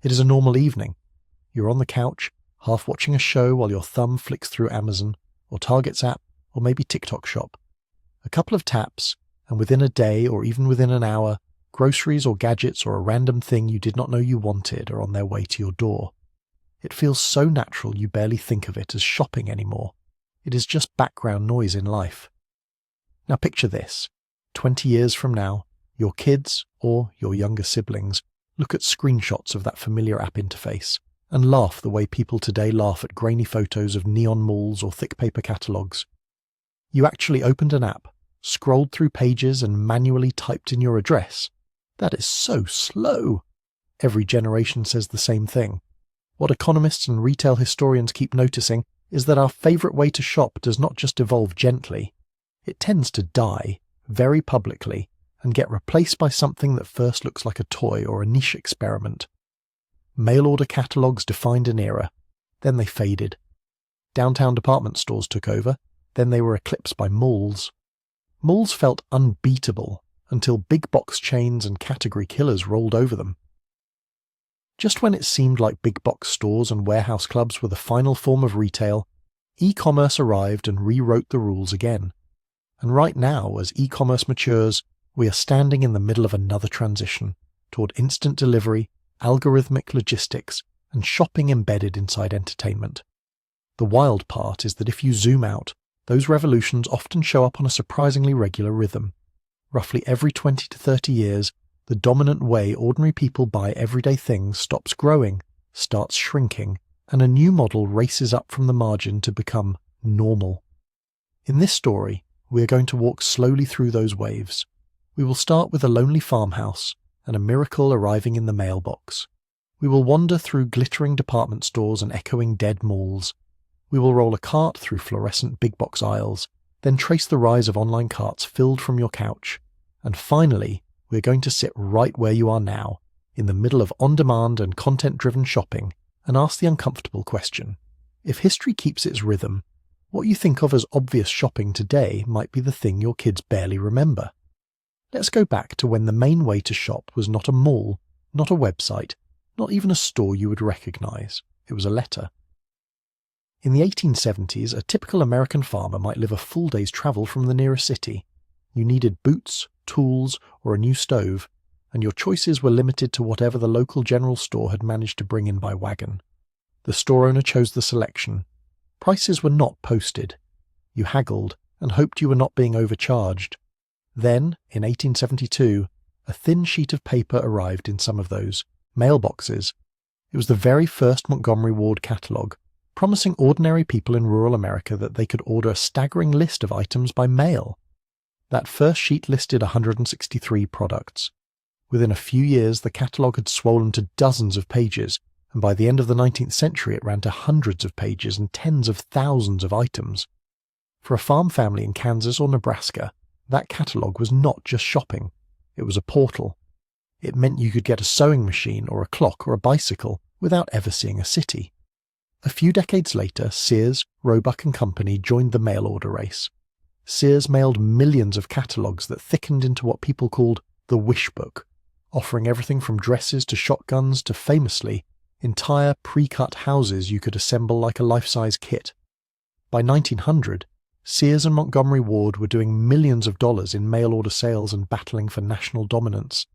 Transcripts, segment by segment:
It is a normal evening. You're on the couch, half watching a show while your thumb flicks through Amazon, or Target's app, or maybe TikTok Shop. A couple of taps, and within a day or even within an hour, groceries or gadgets or a random thing you did not know you wanted are on their way to your door. It feels so natural you barely think of it as shopping anymore. It is just background noise in life. Now picture this. 20 years from now, your kids, or your younger siblings, look at screenshots of that familiar app interface and laugh the way people today laugh at grainy photos of neon malls or thick paper catalogues. You actually opened an app, scrolled through pages and manually typed in your address. That is so slow. Every generation says the same thing. What economists and retail historians keep noticing is that our favourite way to shop does not just evolve gently. It tends to die, very publicly, and get replaced by something that first looks like a toy or a niche experiment. Mail-order catalogues defined an era, then they faded. Downtown department stores took over, then they were eclipsed by malls. Malls felt unbeatable until big box chains and category killers rolled over them. Just when it seemed like big box stores and warehouse clubs were the final form of retail, e-commerce arrived and rewrote the rules again. And right now, as e-commerce matures, we are standing in the middle of another transition toward instant delivery, algorithmic logistics, and shopping embedded inside entertainment. The wild part is that if you zoom out, those revolutions often show up on a surprisingly regular rhythm. Roughly every 20 to 30 years, the dominant way ordinary people buy everyday things stops growing, starts shrinking, and a new model races up from the margin to become normal. In this story, we are going to walk slowly through those waves. We will start with a lonely farmhouse and a miracle arriving in the mailbox. We will wander through glittering department stores and echoing dead malls. We will roll a cart through fluorescent big box aisles, then trace the rise of online carts filled from your couch. And finally, we're going to sit right where you are now, in the middle of on-demand and content-driven shopping, and ask the uncomfortable question. If history keeps its rhythm, what you think of as obvious shopping today might be the thing your kids barely remember. Let's go back to when the main way to shop was not a mall, not a website, not even a store you would recognize. It was a letter. In the 1870s, a typical American farmer might live a full day's travel from the nearest city. You needed boots, tools, or a new stove, and your choices were limited to whatever the local general store had managed to bring in by wagon. The store owner chose the selection. Prices were not posted. You haggled and hoped you were not being overcharged. Then, in 1872, a thin sheet of paper arrived in some of those mailboxes. It was the very first Montgomery Ward catalogue, promising ordinary people in rural America that they could order a staggering list of items by mail. That first sheet listed 163 products. Within a few years, the catalogue had swollen to dozens of pages, and by the end of the 19th century it ran to hundreds of pages and tens of thousands of items. For a farm family in Kansas or Nebraska, that catalogue was not just shopping. It was a portal. It meant you could get a sewing machine or a clock or a bicycle without ever seeing a city. A few decades later, Sears, Roebuck and Company joined the mail-order race. Sears mailed millions of catalogues that thickened into what people called the wish book, offering everything from dresses to shotguns to, famously, entire pre-cut houses you could assemble like a life-size kit. By 1900, Sears and Montgomery Ward were doing millions of dollars in mail-order sales and battling for national dominance.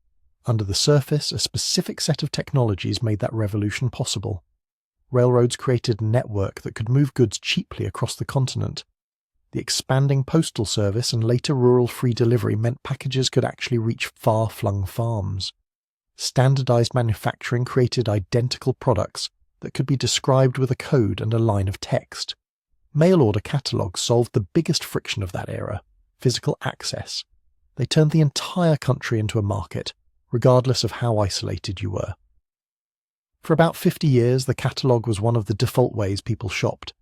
Under the surface, a specific set of technologies made that revolution possible. Railroads created a network that could move goods cheaply across the continent. The expanding postal service and later rural free delivery meant packages could actually reach far-flung farms. Standardized manufacturing created identical products that could be described with a code and a line of text. Mail-order catalogues solved the biggest friction of that era, physical access. They turned the entire country into a market, regardless of how isolated you were. For about 50 years, the catalogue was one of the default ways people shopped.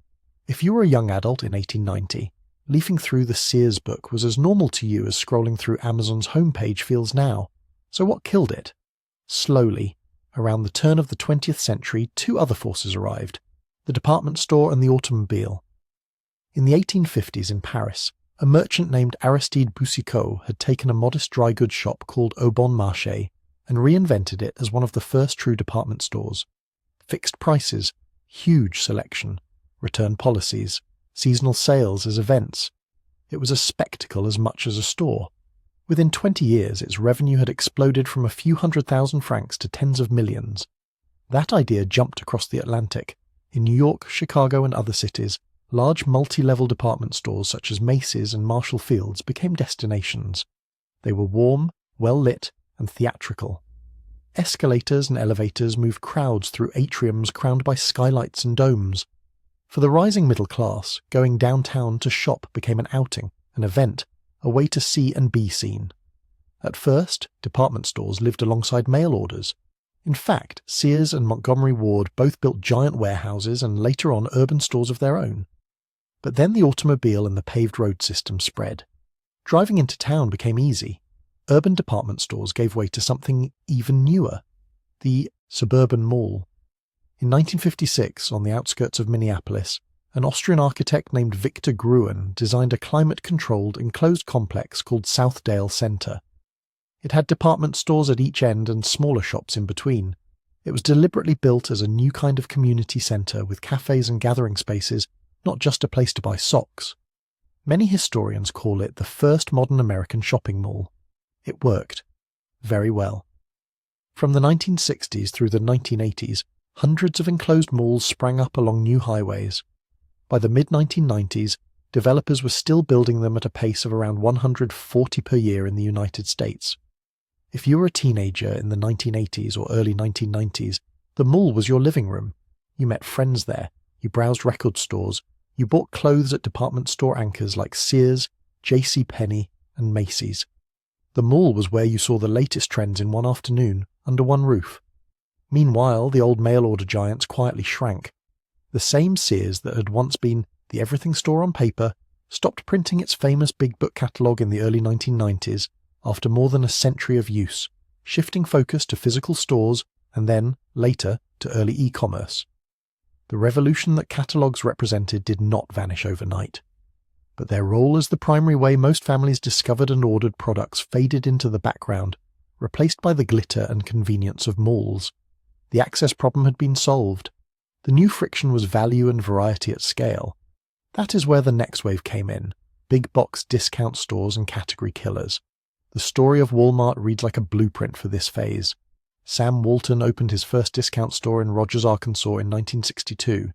If you were a young adult in 1890, leafing through the Sears book was as normal to you as scrolling through Amazon's homepage feels now. So what killed it? Slowly, around the turn of the 20th century, two other forces arrived, the department store and the automobile. In the 1850s in Paris, a merchant named Aristide Boucicaut had taken a modest dry goods shop called Au Bon Marché and reinvented it as one of the first true department stores. Fixed prices, huge selection, return policies, seasonal sales as events. It was a spectacle as much as a store. Within 20 years, its revenue had exploded from a few £100,000 to tens of millions. That idea jumped across the Atlantic. In New York, Chicago, and other cities, large multi-level department stores such as Macy's and Marshall Field's became destinations. They were warm, well-lit, and theatrical. Escalators and elevators moved crowds through atriums crowned by skylights and domes. For the rising middle class, going downtown to shop became an outing, an event, a way to see and be seen. At first, department stores lived alongside mail orders. In fact, Sears and Montgomery Ward both built giant warehouses and later on urban stores of their own. But then the automobile and the paved road system spread. Driving into town became easy. Urban department stores gave way to something even newer, the suburban mall. In 1956, on the outskirts of Minneapolis, an Austrian architect named Victor Gruen designed a climate-controlled, enclosed complex called Southdale Center. It had department stores at each end and smaller shops in between. It was deliberately built as a new kind of community center with cafes and gathering spaces, not just a place to buy socks. Many historians call it the first modern American shopping mall. It worked. Very well. From the 1960s through the 1980s, hundreds of enclosed malls sprang up along new highways. By the mid-1990s, developers were still building them at a pace of around 140 per year in the United States. If you were a teenager in the 1980s or early 1990s, the mall was your living room. You met friends there, you browsed record stores, you bought clothes at department store anchors like Sears, JCPenney, and Macy's. The mall was where you saw the latest trends in one afternoon, under one roof. Meanwhile, the old mail-order giants quietly shrank. The same Sears that had once been the everything store on paper stopped printing its famous big book catalogue in the early 1990s after more than a century of use, shifting focus to physical stores and then, later, to early e-commerce. The revolution that catalogues represented did not vanish overnight. But their role as the primary way most families discovered and ordered products faded into the background, replaced by the glitter and convenience of malls. The access problem had been solved. The new friction was value and variety at scale. That is where the next wave came in, big box discount stores and category killers. The story of Walmart reads like a blueprint for this phase. Sam Walton opened his first discount store in Rogers, Arkansas in 1962.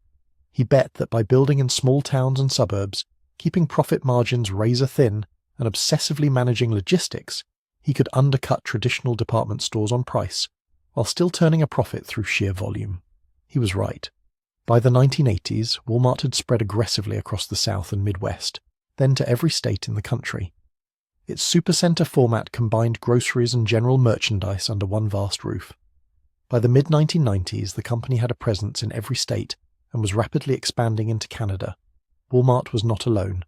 He bet that by building in small towns and suburbs, keeping profit margins razor thin, and obsessively managing logistics, he could undercut traditional department stores on price, while still turning a profit through sheer volume. He was right. By the 1980s, Walmart had spread aggressively across the South and Midwest, then to every state in the country. Its supercenter format combined groceries and general merchandise under one vast roof. By the mid-1990s, the company had a presence in every state and was rapidly expanding into Canada. Walmart was not alone.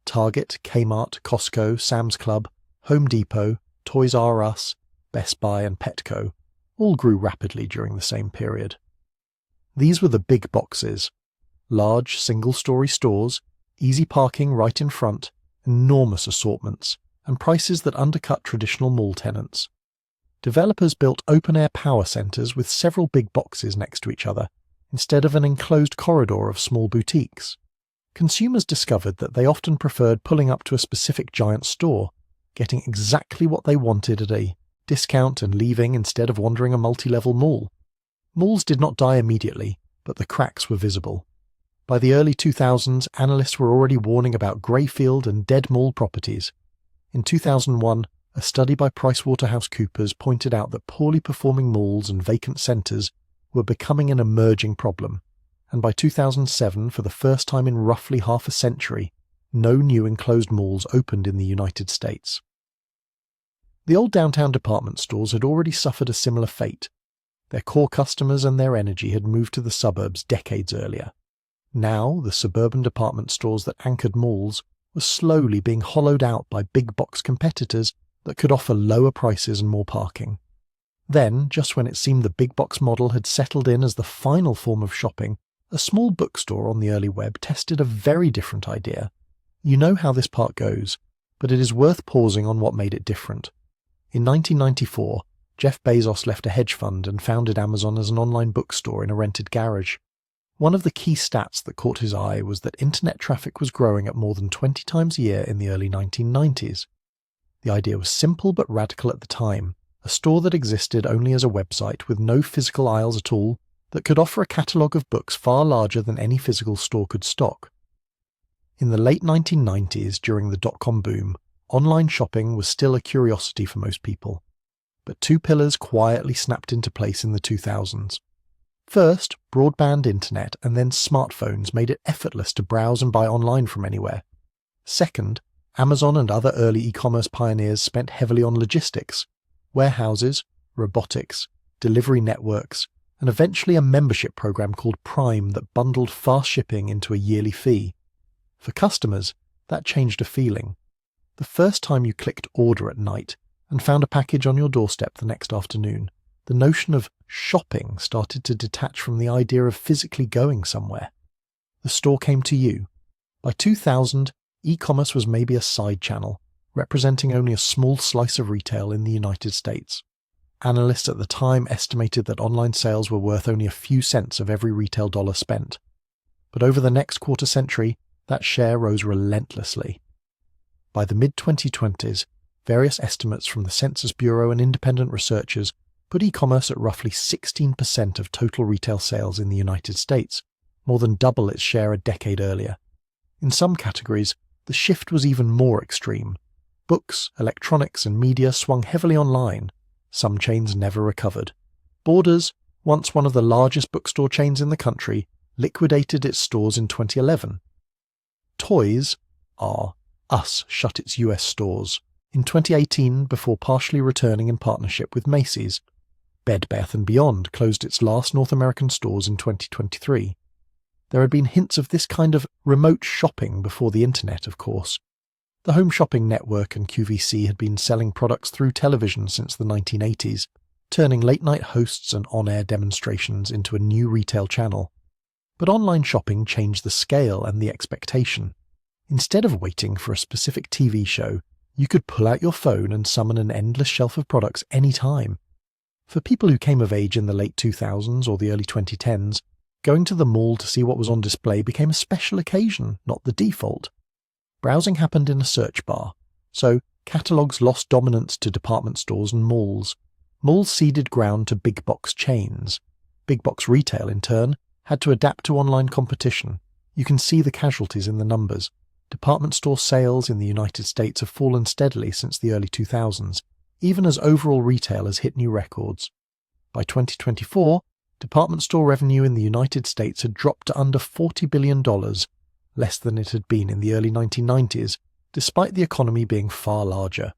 Target, Kmart, Costco, Sam's Club, Home Depot, Toys R Us, Best Buy, and Petco all grew rapidly during the same period. These were the big boxes. Large, single-story stores, easy parking right in front, enormous assortments, and prices that undercut traditional mall tenants. Developers built open-air power centers with several big boxes next to each other, instead of an enclosed corridor of small boutiques. Consumers discovered that they often preferred pulling up to a specific giant store, getting exactly what they wanted at a discount and leaving instead of wandering a multi-level mall. Malls did not die immediately, but the cracks were visible. By the early 2000s, analysts were already warning about greyfield and dead mall properties. In 2001, a study by PricewaterhouseCoopers pointed out that poorly performing malls and vacant centres were becoming an emerging problem, and by 2007, for the first time in roughly half a century, no new enclosed malls opened in the United States. The old downtown department stores had already suffered a similar fate. Their core customers and their energy had moved to the suburbs decades earlier. Now, the suburban department stores that anchored malls were slowly being hollowed out by big box competitors that could offer lower prices and more parking. Then, just when it seemed the big box model had settled in as the final form of shopping, a small bookstore on the early web tested a very different idea. You know how this part goes, but it is worth pausing on what made it different. In 1994, Jeff Bezos left a hedge fund and founded Amazon as an online bookstore in a rented garage. One of the key stats that caught his eye was that internet traffic was growing at more than 20 times a year in the early 1990s. The idea was simple but radical at the time, a store that existed only as a website with no physical aisles at all, that could offer a catalogue of books far larger than any physical store could stock. In the late 1990s, during the dot-com boom, online shopping was still a curiosity for most people. But two pillars quietly snapped into place in the 2000s. First, broadband internet and then smartphones made it effortless to browse and buy online from anywhere. Second, Amazon and other early e-commerce pioneers spent heavily on logistics, warehouses, robotics, delivery networks, and eventually a membership program called Prime that bundled fast shipping into a yearly fee. For customers, that changed a feeling. The first time you clicked order at night and found a package on your doorstep the next afternoon, the notion of shopping started to detach from the idea of physically going somewhere. The store came to you. By 2000, e-commerce was maybe a side channel, representing only a small slice of retail in the United States. Analysts at the time estimated that online sales were worth only a few cents of every retail dollar spent. But over the next quarter century, that share rose relentlessly. By the mid-2020s, various estimates from the Census Bureau and independent researchers put e-commerce at roughly 16% of total retail sales in the United States, more than double its share a decade earlier. In some categories, the shift was even more extreme. Books, electronics, and media swung heavily online. Some chains never recovered. Borders, once one of the largest bookstore chains in the country, liquidated its stores in 2011. Toys R Us shut its US stores in 2018 before partially returning in partnership with Macy's. Bed Bath & Beyond closed its last North American stores in 2023. There had been hints of this kind of remote shopping before the internet, of course. The Home Shopping Network and QVC had been selling products through television since the 1980s, turning late-night hosts and on-air demonstrations into a new retail channel. But online shopping changed the scale and the expectation. Instead of waiting for a specific TV show, you could pull out your phone and summon an endless shelf of products anytime. For people who came of age in the late 2000s or the early 2010s, going to the mall to see what was on display became a special occasion, not the default. Browsing happened in a search bar, so catalogues lost dominance to department stores and malls. Malls ceded ground to big box chains. Big box retail, in turn, had to adapt to online competition. You can see the casualties in the numbers. Department store sales in the United States have fallen steadily since the early 2000s, even as overall retail has hit new records. By 2024, department store revenue in the United States had dropped to under $40 billion, less than it had been in the early 1990s, despite the economy being far larger.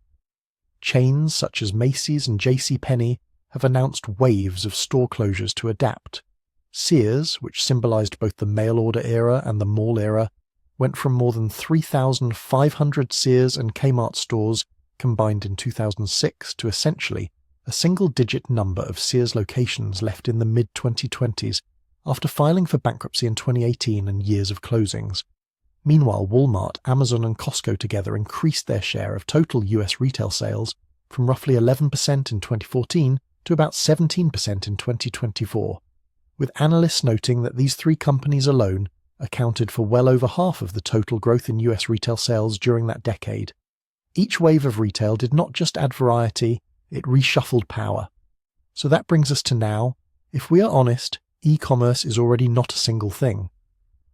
Chains such as Macy's and JCPenney have announced waves of store closures to adapt. Sears, which symbolized both the mail-order era and the mall era, went from more than 3,500 Sears and Kmart stores combined in 2006 to essentially a single-digit number of Sears locations left in the mid-2020s after filing for bankruptcy in 2018 and years of closings. Meanwhile, Walmart, Amazon and Costco together increased their share of total US retail sales from roughly 11% in 2014 to about 17% in 2024, with analysts noting that these three companies alone accounted for well over half of the total growth in US retail sales during that decade. Each wave of retail did not just add variety, it reshuffled power. So that brings us to now. If we are honest, e-commerce is already not a single thing.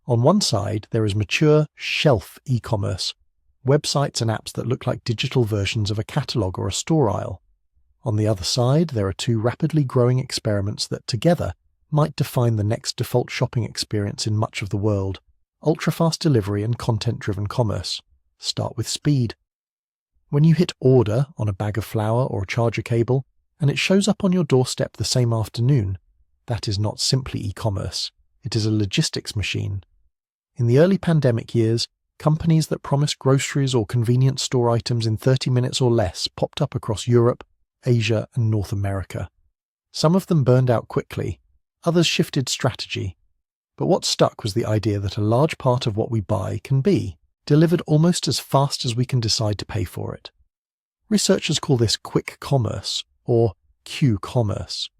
On one side, there is mature shelf e-commerce, websites and apps that look like digital versions of a catalogue or a store aisle. On the other side, there are two rapidly growing experiments that together might define the next default shopping experience in much of the world: ultra-fast delivery and content-driven commerce. Start with speed. When you hit order on a bag of flour or a charger cable, and it shows up on your doorstep the same afternoon, that is not simply e-commerce, it is a logistics machine. In the early pandemic years, companies that promised groceries or convenience store items in 30 minutes or less popped up across Europe, Asia, and North America. Some of them burned out quickly, others shifted strategy. But what stuck was the idea that a large part of what we buy can be delivered almost as fast as we can decide to pay for it. Researchers call this quick commerce, or Q-commerce.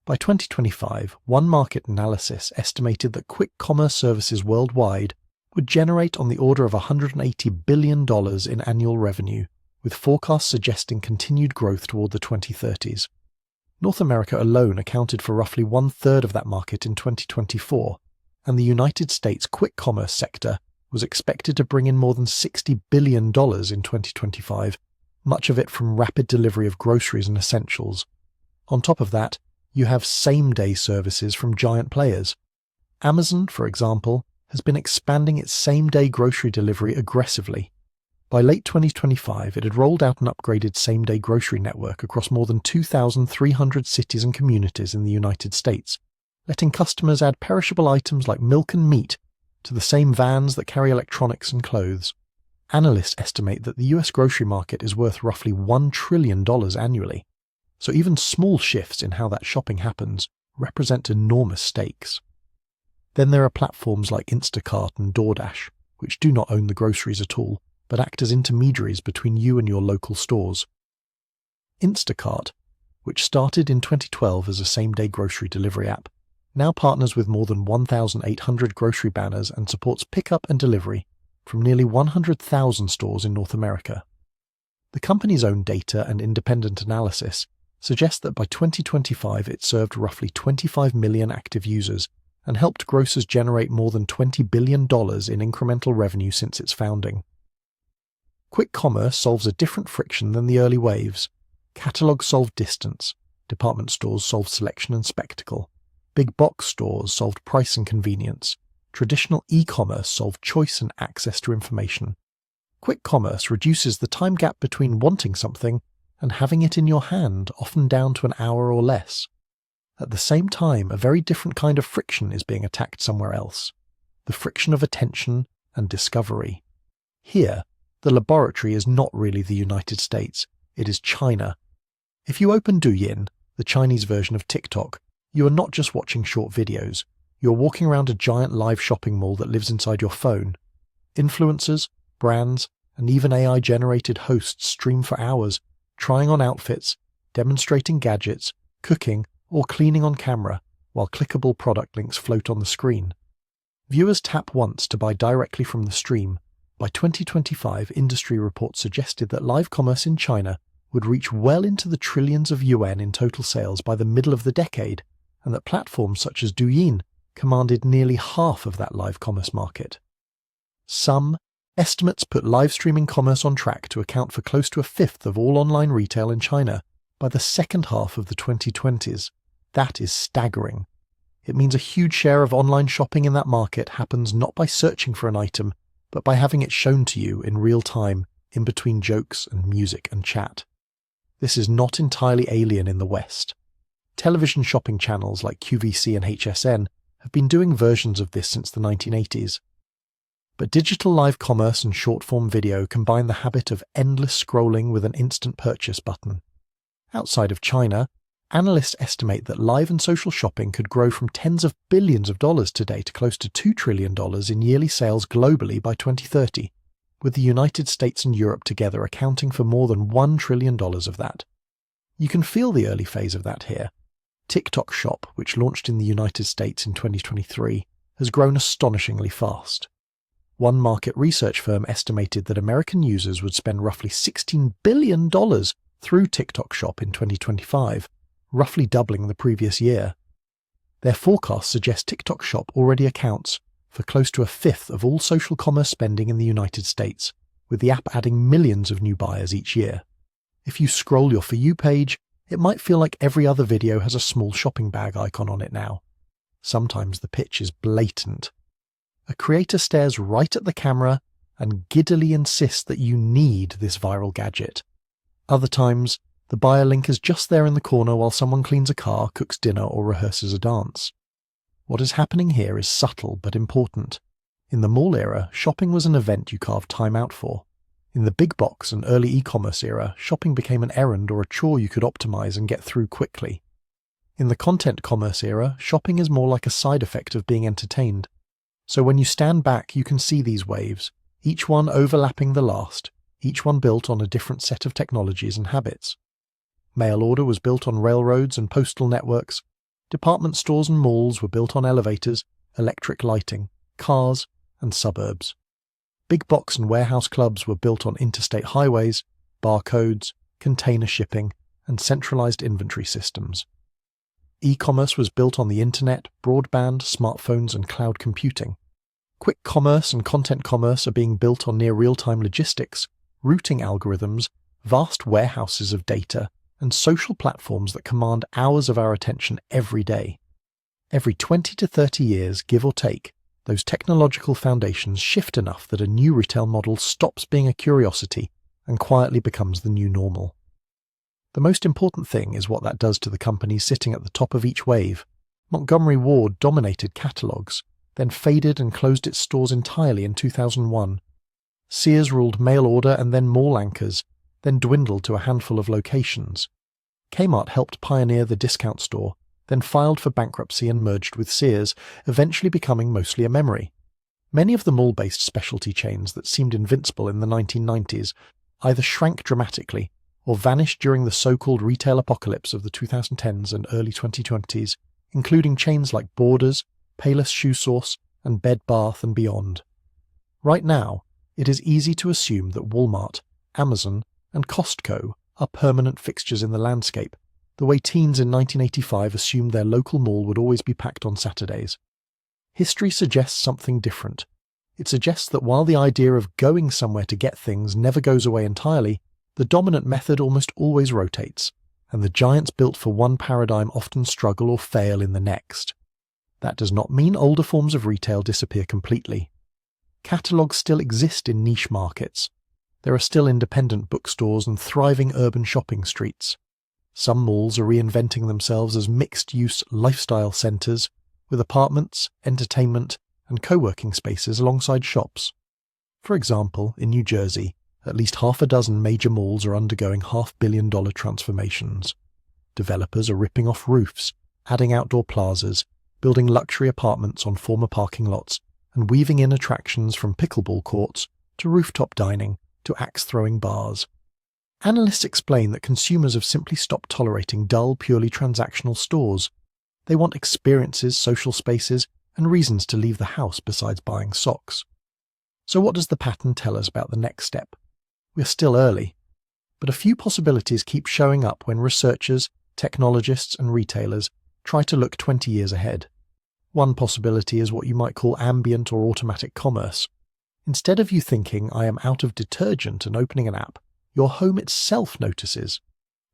By 2025, one market analysis estimated that quick commerce services worldwide would generate on the order of $180 billion in annual revenue, with forecasts suggesting continued growth toward the 2030s. North America alone accounted for roughly one-third of that market in 2024, and the United States quick commerce sector was expected to bring in more than $60 billion in 2025, much of it from rapid delivery of groceries and essentials. On top of that, you have same-day services from giant players. Amazon, for example, has been expanding its same-day grocery delivery aggressively. By late 2025, it had rolled out an upgraded same-day grocery network across more than 2,300 cities and communities in the United States, letting customers add perishable items like milk and meat to the same vans that carry electronics and clothes. Analysts estimate that the US grocery market is worth roughly $1 trillion annually, so even small shifts in how that shopping happens represent enormous stakes. Then there are platforms like Instacart and DoorDash, which do not own the groceries at all, but act as intermediaries between you and your local stores. Instacart, which started in 2012 as a same-day grocery delivery app, now partners with more than 1,800 grocery banners and supports pickup and delivery from nearly 100,000 stores in North America. The company's own data and independent analysis suggest that by 2025 it served roughly 25 million active users and helped grocers generate more than $20 billion in incremental revenue since its founding. Quick commerce solves a different friction than the early waves. Catalogs solved distance, department stores solved selection and spectacle, big box stores solved price and convenience, traditional e-commerce solved choice and access to information. Quick commerce reduces the time gap between wanting something and having it in your hand, often down to an hour or less. At the same time, a very different kind of friction is being attacked somewhere else, the friction of attention and discovery. Here, the laboratory is not really the United States, it is China. If you open Douyin, the Chinese version of TikTok, you are not just watching short videos, you're walking around a giant live shopping mall that lives inside your phone. Influencers, brands, and even AI-generated hosts stream for hours, trying on outfits, demonstrating gadgets, cooking, or cleaning on camera, while clickable product links float on the screen. Viewers tap once to buy directly from the stream. By 2025, industry reports suggested that live commerce in China would reach well into the trillions of yuan in total sales by the middle of the decade, and that platforms such as Douyin commanded nearly half of that live commerce market. Some estimates put live streaming commerce on track to account for close to a fifth of all online retail in China by the second half of the 2020s. That is staggering. It means a huge share of online shopping in that market happens not by searching for an item, but by having it shown to you in real time, in between jokes and music and chat. This is not entirely alien in the West. Television shopping channels like QVC and HSN have been doing versions of this since the 1980s. But digital live commerce and short-form video combine the habit of endless scrolling with an instant purchase button. Outside of China, analysts estimate that live and social shopping could grow from tens of billions of dollars today to close to $2 trillion in yearly sales globally by 2030, with the United States and Europe together accounting for more than $1 trillion of that. You can feel the early phase of that here. TikTok Shop, which launched in the United States in 2023, has grown astonishingly fast. One market research firm estimated that American users would spend roughly $16 billion through TikTok Shop in 2025, roughly doubling the previous year. Their forecasts suggest TikTok Shop already accounts for close to a fifth of all social commerce spending in the United States, with the app adding millions of new buyers each year. If you scroll your For You page, it might feel like every other video has a small shopping bag icon on it now. Sometimes the pitch is blatant. A creator stares right at the camera and giddily insists that you need this viral gadget. Other times, the buyer link is just there in the corner while someone cleans a car, cooks dinner, or rehearses a dance. What is happening here is subtle but important. In the mall era, shopping was an event you carved time out for. In the big box and early e-commerce era, shopping became an errand or a chore you could optimize and get through quickly. In the content commerce era, shopping is more like a side effect of being entertained. So when you stand back, you can see these waves, each one overlapping the last, each one built on a different set of technologies and habits. Mail order was built on railroads and postal networks. Department stores and malls were built on elevators, electric lighting, cars, and suburbs. Big box and warehouse clubs were built on interstate highways, barcodes, container shipping, and centralized inventory systems. E-commerce was built on the internet, broadband, smartphones, and cloud computing. Quick commerce and content commerce are being built on near real-time logistics, routing algorithms, vast warehouses of data, and social platforms that command hours of our attention every day. Every 20 to 30 years, give or take, those technological foundations shift enough that a new retail model stops being a curiosity and quietly becomes the new normal. The most important thing is what that does to the companies sitting at the top of each wave. Montgomery Ward dominated catalogs, then faded and closed its stores entirely in 2001. Sears ruled mail order and then mall anchors, then dwindled to a handful of locations. Kmart helped pioneer the discount store, then filed for bankruptcy and merged with Sears, eventually becoming mostly a memory. Many of the mall-based specialty chains that seemed invincible in the 1990s either shrank dramatically or vanished during the so-called retail apocalypse of the 2010s and early 2020s, including chains like Borders, Payless Shoe Source, and Bed Bath & Beyond. Right now, it is easy to assume that Walmart, Amazon, and Costco are permanent fixtures in the landscape, the way teens in 1985 assumed their local mall would always be packed on Saturdays. History suggests something different. It suggests that while the idea of going somewhere to get things never goes away entirely, the dominant method almost always rotates, and the giants built for one paradigm often struggle or fail in the next. That does not mean older forms of retail disappear completely. Catalogs still exist in niche markets. There are still independent bookstores and thriving urban shopping streets. Some malls are reinventing themselves as mixed-use lifestyle centres, with apartments, entertainment, and co-working spaces alongside shops. For example, in New Jersey, at least half a dozen major malls are undergoing $500 million transformations. Developers are ripping off roofs, adding outdoor plazas, building luxury apartments on former parking lots, and weaving in attractions from pickleball courts to rooftop dining to axe-throwing bars. Analysts explain that consumers have simply stopped tolerating dull, purely transactional stores. They want experiences, social spaces, and reasons to leave the house besides buying socks. So what does the pattern tell us about the next step? We're still early, but a few possibilities keep showing up when researchers, technologists, and retailers try to look 20 years ahead. One possibility is what you might call ambient or automatic commerce. Instead of you thinking, "I am out of detergent," and opening an app, your home itself notices.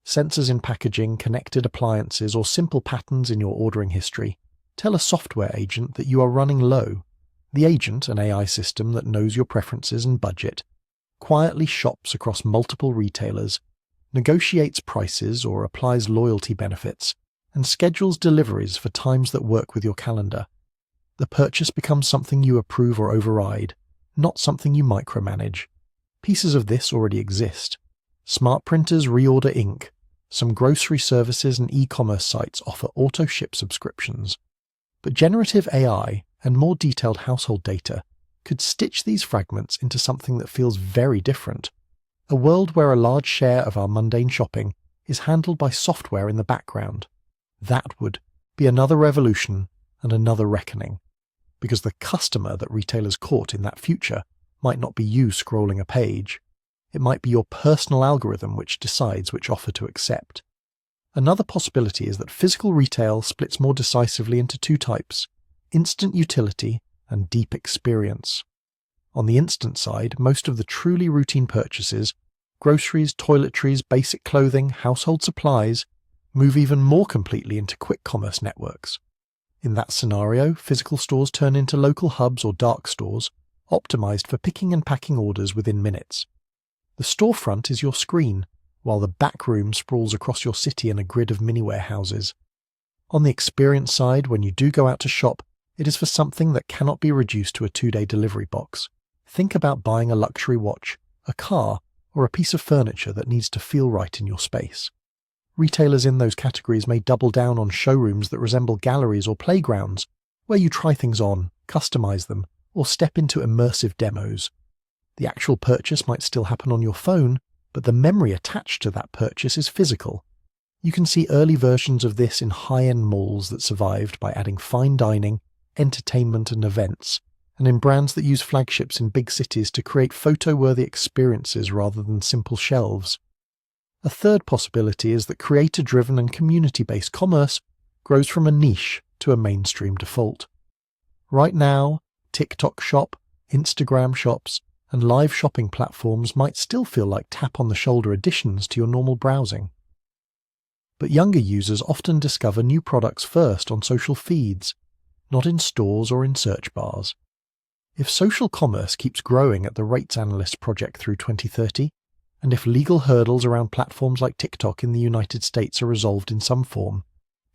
Sensors in packaging, connected appliances, or simple patterns in your ordering history tell a software agent that you are running low. The agent, an AI system that knows your preferences and budget, quietly shops across multiple retailers, negotiates prices or applies loyalty benefits, and schedules deliveries for times that work with your calendar. The purchase becomes something you approve or override, not something you micromanage. Pieces of this already exist. Smart printers reorder ink. Some grocery services and e-commerce sites offer auto-ship subscriptions. But generative AI and more detailed household data could stitch these fragments into something that feels very different. A world where a large share of our mundane shopping is handled by software in the background. That would be another revolution and another reckoning, because the customer that retailers caught in that future might not be you scrolling a page. It might be your personal algorithm which decides which offer to accept. Another possibility is that physical retail splits more decisively into two types: instant utility and deep experience. On the instant side, most of the truly routine purchases, groceries, toiletries, basic clothing, household supplies, move even more completely into quick commerce networks. In that scenario, physical stores turn into local hubs or dark stores, optimized for picking and packing orders within minutes. The storefront is your screen, while the back room sprawls across your city in a grid of mini warehouses. On the experience side, when you do go out to shop, it is for something that cannot be reduced to a 2-day delivery box. Think about buying a luxury watch, a car, or a piece of furniture that needs to feel right in your space. Retailers in those categories may double down on showrooms that resemble galleries or playgrounds, where you try things on, customize them, or step into immersive demos. The actual purchase might still happen on your phone, but the memory attached to that purchase is physical. You can see early versions of this in high-end malls that survived by adding fine dining, entertainment and events, and in brands that use flagships in big cities to create photo-worthy experiences rather than simple shelves. A third possibility is that creator-driven and community-based commerce grows from a niche to a mainstream default. Right now, TikTok Shop, Instagram shops, and live shopping platforms might still feel like tap-on-the-shoulder additions to your normal browsing. But younger users often discover new products first on social feeds, not in stores or in search bars. If social commerce keeps growing at the rates analysts project through 2030, and if legal hurdles around platforms like TikTok in the United States are resolved in some form,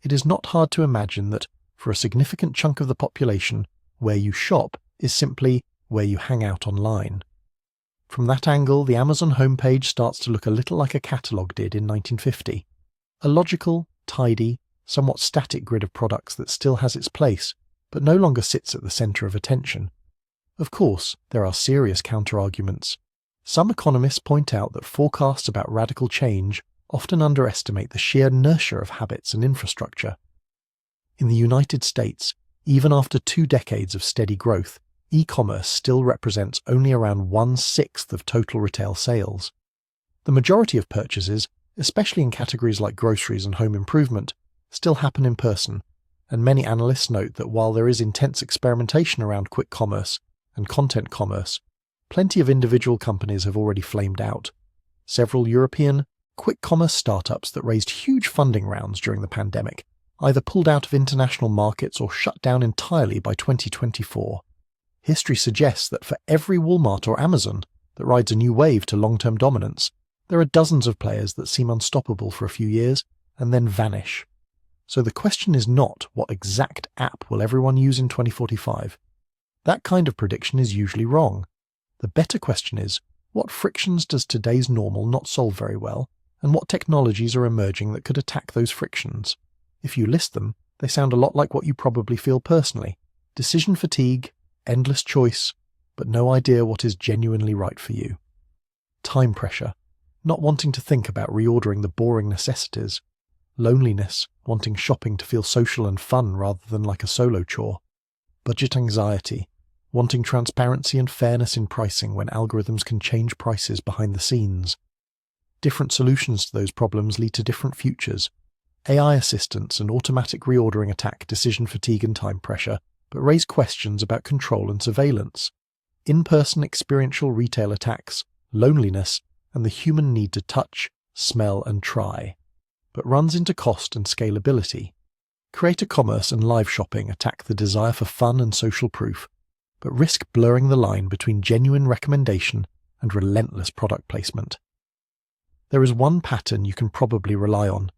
it is not hard to imagine that, for a significant chunk of the population, where you shop is simply where you hang out online. From that angle, the Amazon homepage starts to look a little like a catalogue did in 1950. A logical, tidy, somewhat static grid of products that still has its place, but no longer sits at the centre of attention. Of course, there are serious counter-arguments. Some economists point out that forecasts about radical change often underestimate the sheer inertia of habits and infrastructure. In the United States, even after 2 decades of steady growth, e-commerce still represents only around 1/6 of total retail sales. The majority of purchases, especially in categories like groceries and home improvement, still happen in person, and many analysts note that while there is intense experimentation around quick commerce and content commerce, plenty of individual companies have already flamed out. Several European quick commerce startups that raised huge funding rounds during the pandemic either pulled out of international markets or shut down entirely by 2024. History suggests that for every Walmart or Amazon that rides a new wave to long-term dominance, there are dozens of players that seem unstoppable for a few years and then vanish. So the question is not what exact app will everyone use in 2045. That kind of prediction is usually wrong. The better question is, what frictions does today's normal not solve very well, and what technologies are emerging that could attack those frictions? If you list them, they sound a lot like what you probably feel personally. Decision fatigue, endless choice, but no idea what is genuinely right for you. Time pressure, not wanting to think about reordering the boring necessities. Loneliness, wanting shopping to feel social and fun rather than like a solo chore. Budget anxiety, wanting transparency and fairness in pricing when algorithms can change prices behind the scenes. Different solutions to those problems lead to different futures. AI assistance and automatic reordering attack decision fatigue and time pressure, but raise questions about control and surveillance. In-person experiential retail attacks, loneliness, and the human need to touch, smell and try, but runs into cost and scalability. Creator commerce and live shopping attack the desire for fun and social proof, but risk blurring the line between genuine recommendation and relentless product placement. There is one pattern you can probably rely on.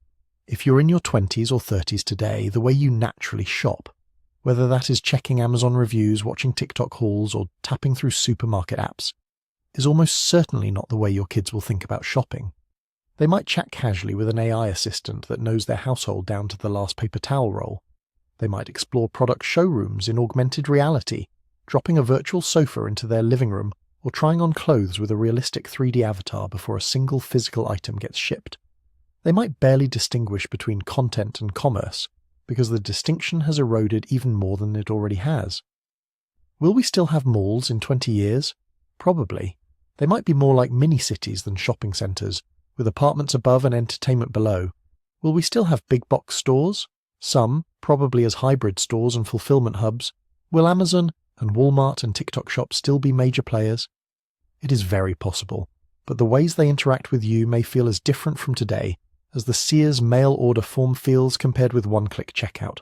If you're in your 20s or 30s today, the way you naturally shop, whether that is checking Amazon reviews, watching TikTok hauls, or tapping through supermarket apps, is almost certainly not the way your kids will think about shopping. They might chat casually with an AI assistant that knows their household down to the last paper towel roll. They might explore product showrooms in augmented reality, dropping a virtual sofa into their living room or trying on clothes with a realistic 3D avatar before a single physical item gets shipped. They might barely distinguish between content and commerce, because the distinction has eroded even more than it already has. Will we still have malls in 20 years? Probably. They might be more like mini-cities than shopping centres, with apartments above and entertainment below. Will we still have big box stores? Some, probably as hybrid stores and fulfillment hubs. Will Amazon and Walmart and TikTok Shop still be major players? It is very possible, but the ways they interact with you may feel as different from today as the Sears mail order form feels compared with one-click checkout.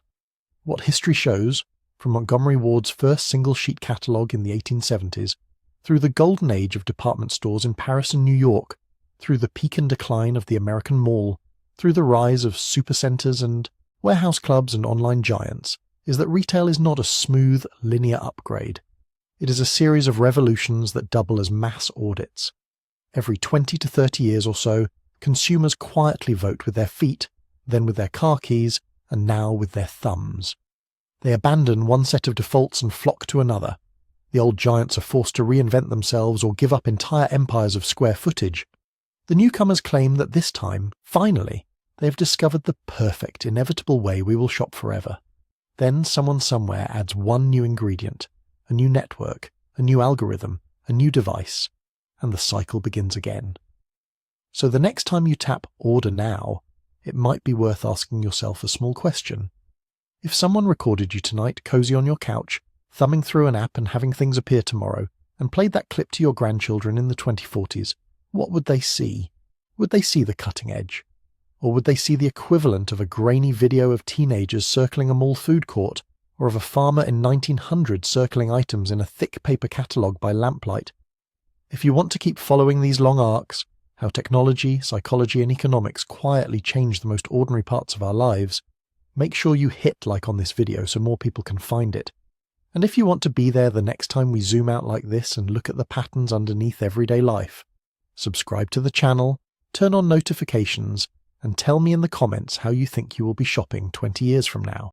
What history shows, from Montgomery Ward's first single-sheet catalogue in the 1870s, through the golden age of department stores in Paris and New York, through the peak and decline of the American mall, through the rise of supercenters and warehouse clubs and online giants, is that retail is not a smooth, linear upgrade. It is a series of revolutions that double as mass audits. Every 20 to 30 years or so, consumers quietly vote with their feet, then with their car keys, and now with their thumbs. They abandon one set of defaults and flock to another. The old giants are forced to reinvent themselves or give up entire empires of square footage. The newcomers claim that this time, finally, they have discovered the perfect, inevitable way we will shop forever. Then someone somewhere adds one new ingredient, a new network, a new algorithm, a new device, and the cycle begins again. So the next time you tap Order Now, it might be worth asking yourself a small question. If someone recorded you tonight cozy on your couch, thumbing through an app and having things appear tomorrow, and played that clip to your grandchildren in the 2040s, what would they see? Would they see the cutting edge? Or would they see the equivalent of a grainy video of teenagers circling a mall food court, or of a farmer in 1900 circling items in a thick paper catalogue by lamplight? If you want to keep following these long arcs, how technology, psychology and economics quietly change the most ordinary parts of our lives, make sure you hit like on this video so more people can find it. And if you want to be there the next time we zoom out like this and look at the patterns underneath everyday life, subscribe to the channel, turn on notifications, and tell me in the comments how you think you will be shopping 20 years from now.